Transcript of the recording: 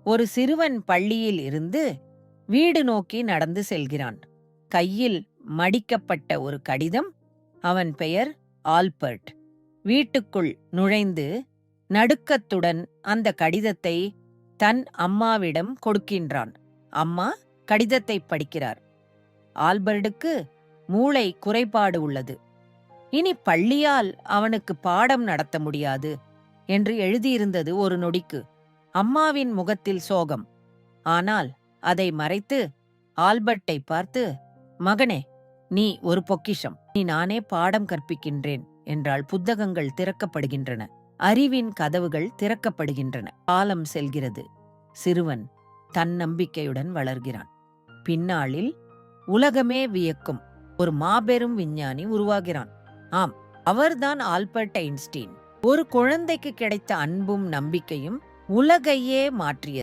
ஒரு சிறுவன் பள்ளியில் இருந்து வீடு நோக்கி நடந்து செல்கிறான். கையில் மடிக்கப்பட்ட ஒரு கடிதம். அவன் பெயர் ஆல்பர்ட். வீட்டுக்குள் நுழைந்து நடுக்கத்துடன் அந்த கடிதத்தை தன் அம்மாவிடம் கொடுக்கின்றான். அம்மா கடிதத்தை படிக்கிறார். ஆல்பர்டுக்கு மூளை குறைபாடு உள்ளது. இனி பள்ளியால் அவனுக்கு பாடம் நடத்த முடியாது என்று எழுதியிருந்தது ஒரு நொடிக்கு. அம்மாவின் முகத்தில் சோகம். ஆனால் அதை மறைத்து ஆல்பர்ட்டை பார்த்து, மகனே, நீ ஒரு பொக்கிஷம். நீ நானே பாடம் கற்பிக்கின்றேன் என்றால் புத்தகங்கள் திறக்கப்படுகின்றன. அறிவின் கதவுகள் திறக்கப்படுகின்றன. காலம் செல்கிறது. சிறுவன் தன்னம்பிக்கையுடன் வளர்கிறான். பின்னாளில் உலகமே வியக்கும் ஒரு மாபெரும் விஞ்ஞானி உருவாகிறான். ஆம், அவர்தான் ஆல்பர்ட் ஐன்ஸ்டீன். ஒரு குழந்தைக்கு கிடைத்த அன்பும் நம்பிக்கையும் உலகையே மாற்றியது.